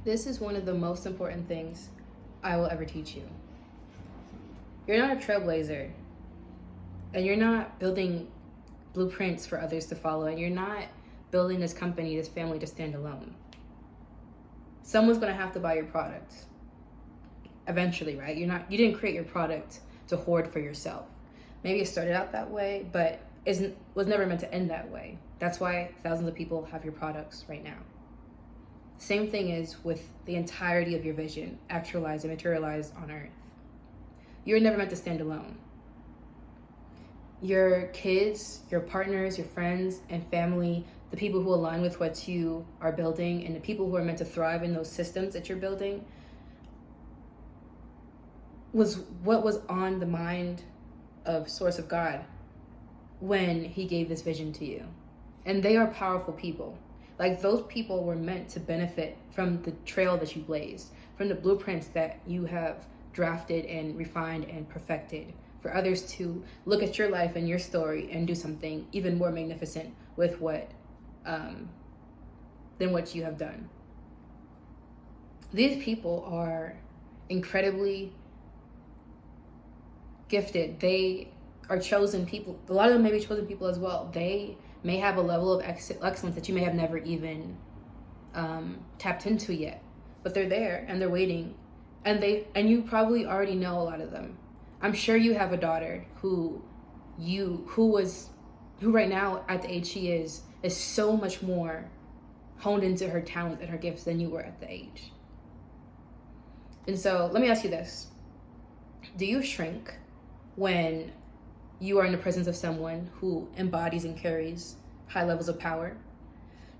This is one of the most important things I will ever teach you. You're not a trailblazer, and you're not building blueprints for others to follow, and you're not building this company, this family to stand alone. Someone's going to have to buy your product eventually, right? You didn't create your product to hoard for yourself. Maybe it started out that way, but was never meant to end that way. That's why thousands of people have your products right now. Same thing is with the entirety of your vision, actualized and materialized on earth. You're never meant to stand alone. Your kids, your partners, your friends and family, the people who align with what you are building, and the people who are meant to thrive in those systems that you're building, was what was on the mind of Source of God when he gave this vision to you. And they are powerful people. Like, those people were meant to benefit from the trail that you blazed, from the blueprints that you have drafted and refined and perfected, for others to look at your life and your story and do something even more magnificent with than what you have done. These people are incredibly gifted. They are chosen people. A lot of them may be chosen people as well. They may have a level of excellence that you may have never even tapped into yet, but they're there and they're waiting, and you probably already know a lot of them. I'm sure you have a daughter who right now at the age she is so much more honed into her talent and her gifts than you were at the age. And so let me ask you this: do you shrink when you are in the presence of someone who embodies and carries high levels of power?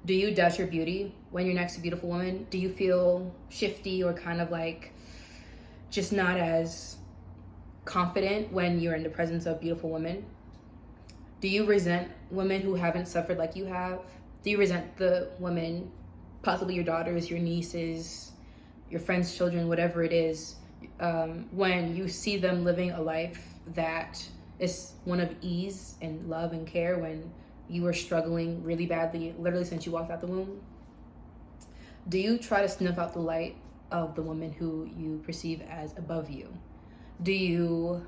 Do you doubt your beauty when you're next to a beautiful woman? Do you feel shifty or kind of like just not as confident when you're in the presence of beautiful women? Do you resent women who haven't suffered like you have? Do you resent the women, possibly your daughters, your nieces, your friends' children, whatever it is, when you see them living a life that is one of ease and love and care, when you were struggling really badly, literally since you walked out the womb? Do you try to snuff out the light of the woman who you perceive as above you? Do you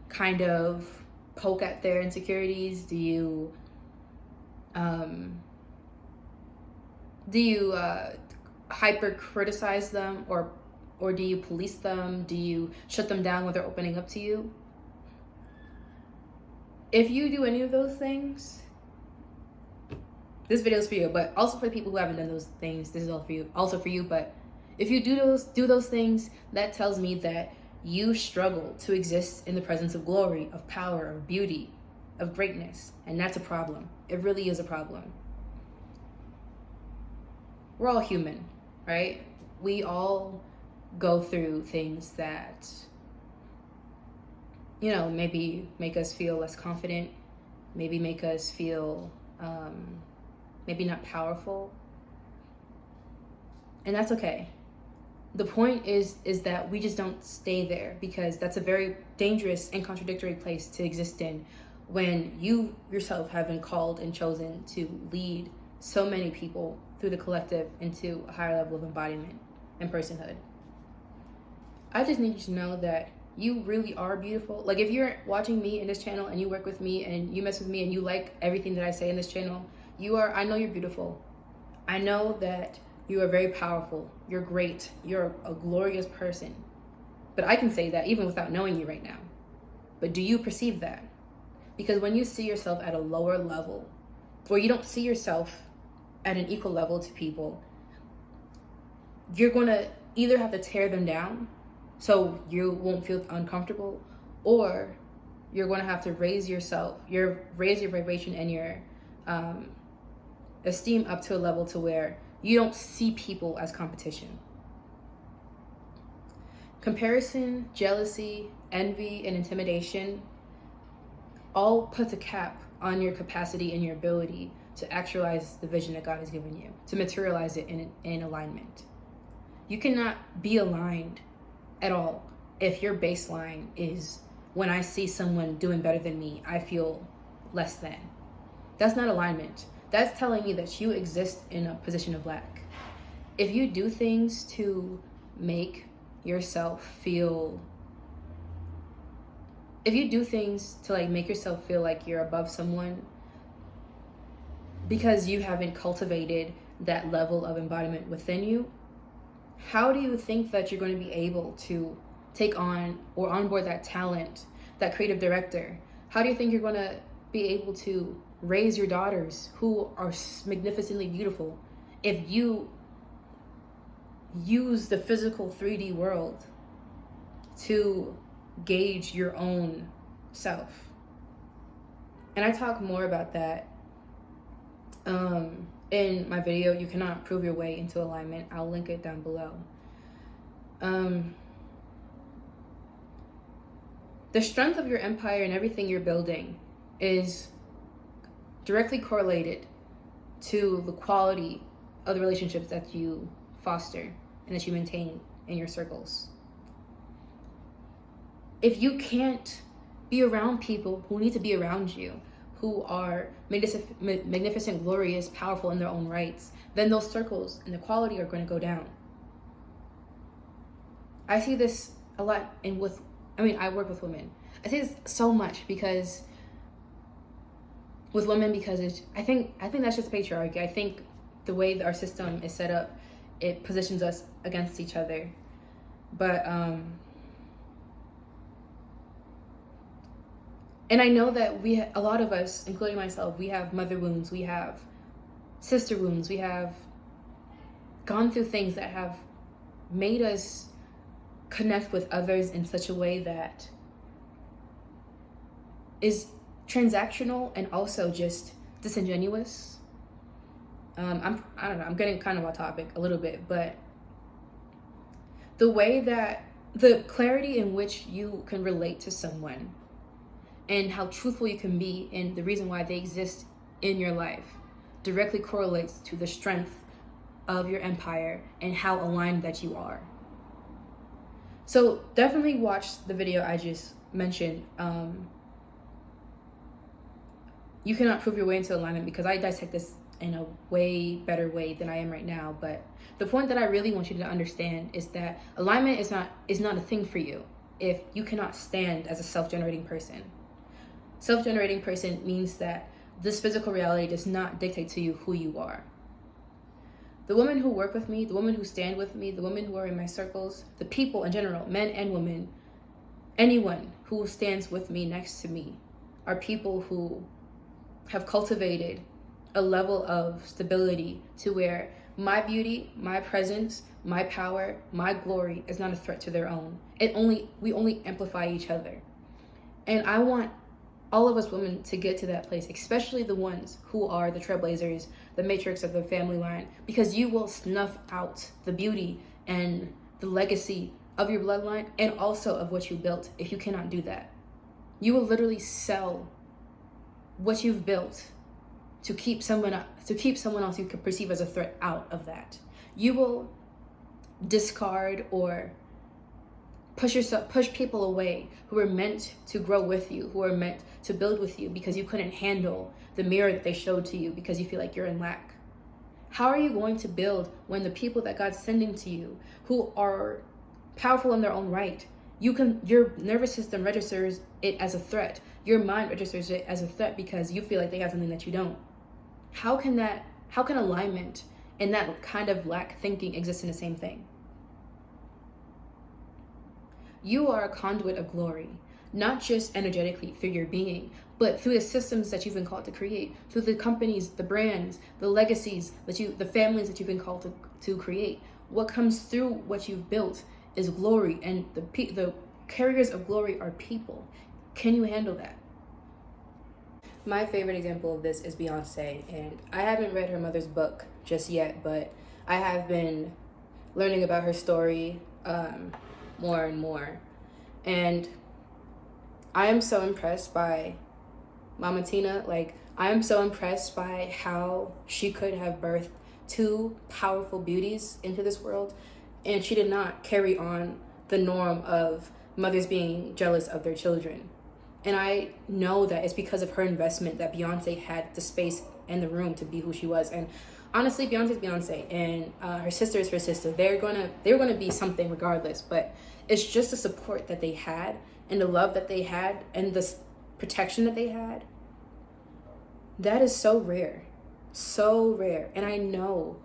kind of poke at their insecurities? Do you hyper criticize them, or do you police them? Do you shut them down when they're opening up to you? If you do any of those things, this video is for you, but also for the people who haven't done those things, this is also for you. But if you do those things, that tells me that you struggle to exist in the presence of glory, of power, of beauty, of greatness, and that's a problem. It really is a problem. We're all human, right? We all go through things that, maybe make us feel less confident, maybe make us feel maybe not powerful, and that's okay. The point is that we just don't stay there, because that's a very dangerous and contradictory place to exist in when you yourself have been called and chosen to lead so many people through the collective into a higher level of embodiment and personhood. I just need you to know that you really are beautiful. Like, if you're watching me in this channel and you work with me and you mess with me and you like everything that I say in this channel, I know you're beautiful. I know that you are very powerful. You're great. You're a glorious person. But I can say that even without knowing you right now. But do you perceive that? Because when you see yourself at a lower level, or you don't see yourself at an equal level to people, you're going to either have to tear them down so you won't feel uncomfortable, or you're going to have to raise your vibration and your esteem up to a level to where you don't see people as competition. Comparison, jealousy, envy, and intimidation all puts a cap on your capacity and your ability to actualize the vision that God has given you, to materialize it in alignment. You cannot be aligned at all if your baseline is, when I see someone doing better than me, I feel less than. That's not alignment. That's telling me that you exist in a position of lack. if you do things to make yourself feel, if you do things to like make yourself feel like you're above someone because you haven't cultivated that level of embodiment within you, how do you think that you're going to be able to take on or onboard that talent, that creative director? How do you think you're going to be able to raise your daughters who are magnificently beautiful if you use the physical 3D world to gauge your own self? And I talk more about that in my video, You Cannot Prove Your Way into Alignment. I'll link it down below. The strength of your empire and everything you're building is directly correlated to the quality of the relationships that you foster and that you maintain in your circles. If you can't be around people who need to be around you, who are magnificent, glorious, powerful in their own rights, then those circles and the quality are going to go down. I see this a lot I work with women. I see this so much because I think that's just patriarchy. I think the way that our system is set up, it positions us against each other. But and I know that a lot of us, including myself, we have mother wounds, we have sister wounds, we have gone through things that have made us connect with others in such a way that is transactional and also just disingenuous. I don't know, I'm getting kind of off topic a little bit, but the way that the clarity in which you can relate to someone and how truthful you can be and the reason why they exist in your life directly correlates to the strength of your empire and how aligned that you are. So definitely watch the video I just mentioned. You Cannot Prove Your Way into Alignment, because I dissect this in a way better way than I am right now. But the point that I really want you to understand is that alignment is not a thing for you if you cannot stand as a self-generating person. Self-generating person means that this physical reality does not dictate to you who you are. The women who work with me, the women who stand with me, the women who are in my circles, the people in general, men and women, anyone who stands with me, next to me, are people who have cultivated a level of stability to where my beauty, my presence, my power, my glory is not a threat to their own. We only amplify each other. And I want all of us women to get to that place, especially the ones who are the trailblazers, the matrix of the family line, because you will snuff out the beauty and the legacy of your bloodline and also of what you built if you cannot do that. You will literally sell what you've built to keep someone else you could perceive as a threat out of that. You will discard or push people away who are meant to grow with you, who are meant to build with you, because you couldn't handle the mirror that they showed to you because you feel like you're in lack. How are you going to build when the people that God's sending to you, who are powerful in their own right, your nervous system registers it as a threat, your mind registers it as a threat because you feel like they have something that you don't? How can alignment and that kind of lack thinking exist in the same thing? You are a conduit of glory, not just energetically through your being, but through the systems that you've been called to create, through the companies, the brands, the legacies, the families that you've been called to create. What comes through what you've built is glory, and the carriers of glory are people. Can you handle that? My favorite example of this is Beyonce, and I haven't read her mother's book just yet, but I have been learning about her story more and more. And I am so impressed by Mama Tina. I am so impressed by how she could have birthed two powerful beauties into this world, and she did not carry on the norm of mothers being jealous of their children. And I know that it's because of her investment that Beyonce had the space and the room to be who she was. And honestly, Beyonce's Beyonce, and her sister is her sister. They're gonna be something regardless. But it's just the support that they had, and the love that they had, and the protection that they had. That is so rare, so rare. And I know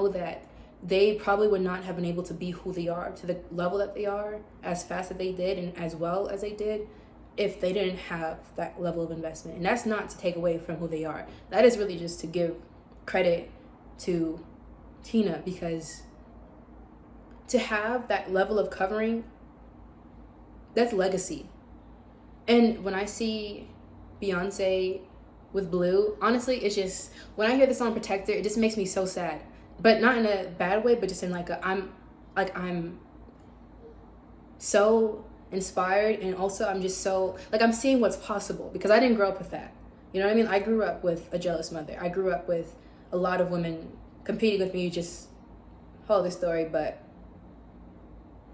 that they probably would not have been able to be who they are to the level that they are as fast as they did and as well as they did if they didn't have that level of investment. And that's not to take away from who they are. That is really just to give credit to Tina, because to have that level of covering, that's legacy. And when I see Beyonce with Blue, honestly, it's just, when I hear the song Protector, it just makes me so sad. But not in a bad way, but just in like I'm so inspired, and also I'm just so, like, I'm seeing what's possible, because I didn't grow up with that. You know what I mean? I grew up with a jealous mother. I grew up with a lot of women competing with me, just whole this story, but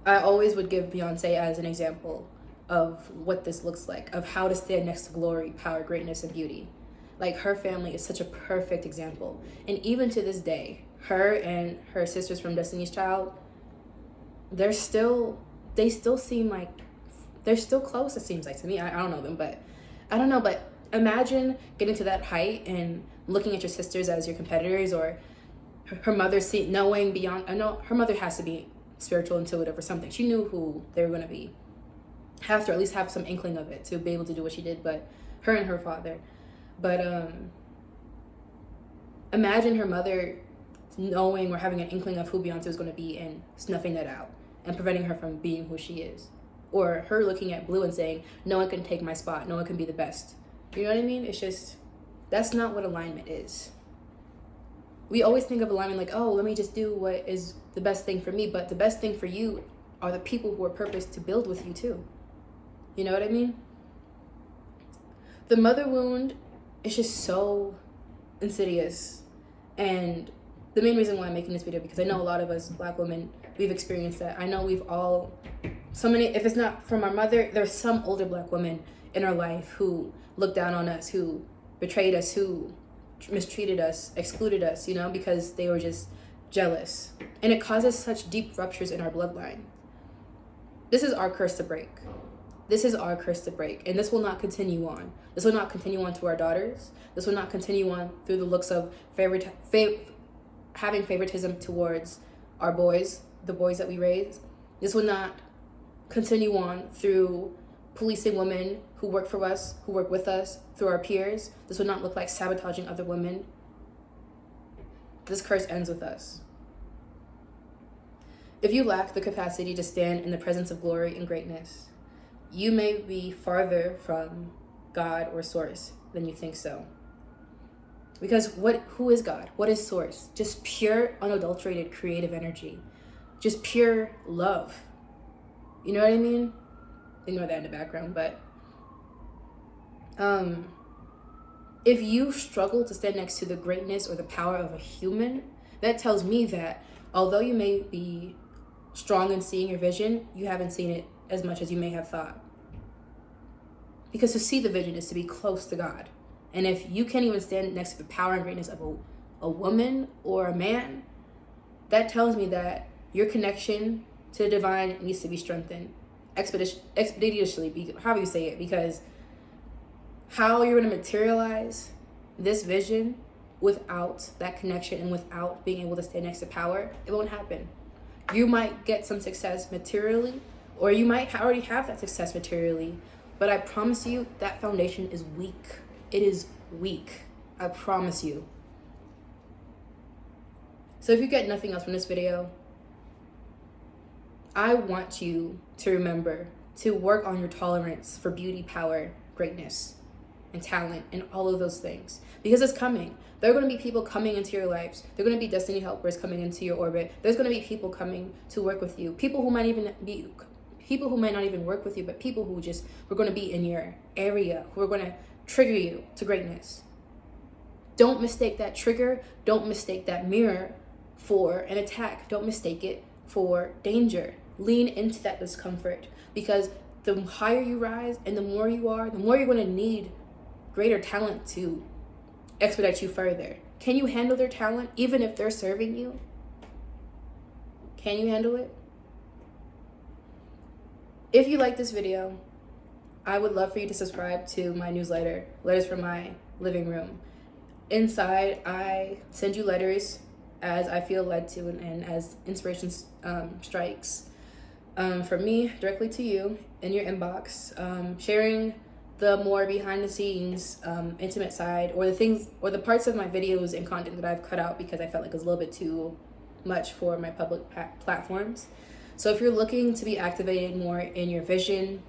I always would give Beyonce as an example of what this looks like, of how to stand next to glory, power, greatness, and beauty. Like, her family is such a perfect example. And even to this day, her and her sisters from Destiny's Child, they still seem like they're still close, it seems like to me. I don't know them, but I don't know. But imagine getting to that height and looking at your sisters as your competitors, or her mother knowing beyond. I know her mother has to be spiritual, intuitive, or something. She knew who they were going to be. Have to at least have some inkling of it to be able to do what she did. But her and her father. But imagine her mother knowing or having an inkling of who Beyonce was going to be and snuffing that out and preventing her from being who she is. Or her looking at Blue and saying, no one can take my spot, no one can be the best. You know what I mean? It's just, that's not what alignment is. We always think of alignment like, oh, let me just do what is the best thing for me. But the best thing for you are the people who are purposed to build with you too. You know what I mean? The mother wound is just so insidious. And the main reason why I'm making this video, because I know a lot of us Black women, we've experienced that. I know we've all, so many, if it's not from our mother, there's some older Black women in our life who looked down on us, who betrayed us, who mistreated us, excluded us, you know, because they were just jealous. And it causes such deep ruptures in our bloodline. This is our curse to break. This is our curse to break. And this will not continue on. This will not continue on to our daughters. This will not continue on through the looks of having favoritism towards our boys, the boys that we raise. This will not continue on through policing women who work for us, who work with us, through our peers. This will not look like sabotaging other women. This curse ends with us. If you lack the capacity to stand in the presence of glory and greatness, you may be farther from God or source than you think so. Because who is God? What is source? Just pure, unadulterated, creative energy. Just pure love. You know what I mean? Ignore that in the background, but if you struggle to stand next to the greatness or the power of a human, that tells me that although you may be strong in seeing your vision, you haven't seen it as much as you may have thought. Because to see the vision is to be close to God. And if you can't even stand next to the power and greatness of a woman or a man, that tells me that your connection to the divine needs to be strengthened expeditiously, however you say it, because how you're going to materialize this vision without that connection and without being able to stand next to power, it won't happen. You might get some success materially, or you might already have that success materially, but I promise you that foundation is weak. It is weak. I promise you. So if you get nothing else from this video, I want you to remember to work on your tolerance for beauty, power, greatness, and talent, and all of those things. Because it's coming. There are going to be people coming into your lives. There are going to be destiny helpers coming into your orbit. There's going to be people coming to work with you. People who might not even work with you, but people who are going to be in your area, who are going to trigger you to greatness. Don't mistake that trigger. Don't mistake that mirror for an attack. Don't mistake it for danger. Lean into that discomfort, because the higher you rise and the more you are, the more you're going to need greater talent to expedite you further. Can you handle their talent even if they're serving you? Can you handle it? If you like this video, I would love for you to subscribe to my newsletter, Letters from My Living Room. Inside, I send you letters as I feel led to and as inspiration strikes from me directly to you in your inbox, sharing the more behind the scenes, intimate side, or the things or the parts of my videos and content that I've cut out because I felt like it was a little bit too much for my public platforms. So if you're looking to be activated more in your vision,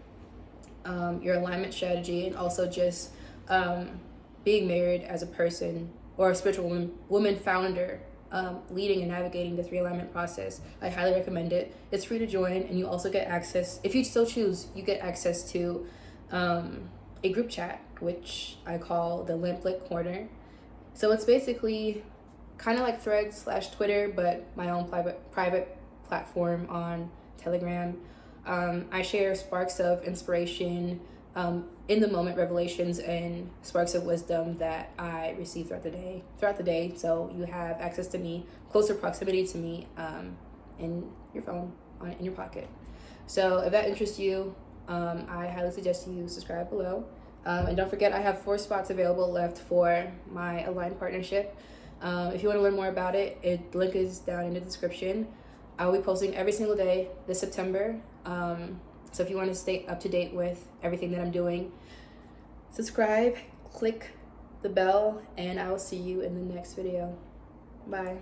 your alignment strategy, and also just being married as a person or a spiritual woman founder, leading and navigating this realignment process, I highly recommend it. It's free to join, and you also get access, if you still choose, you get access to a group chat, which I call the Lamplit Corner. So it's basically kind of like Threads / Twitter, but my own private platform on Telegram. I share sparks of inspiration, in the moment revelations and sparks of wisdom that I receive throughout the day. So you have access to me, closer proximity to me, in your phone, in your pocket. So if that interests you, I highly suggest you subscribe below. And don't forget, I have 4 spots available left for my Aligned partnership. If you want to learn more about it, the link is down in the description. I'll be posting every single day this September. So if you want to stay up to date with everything that I'm doing, subscribe, click the bell, and I will see you in the next video. Bye.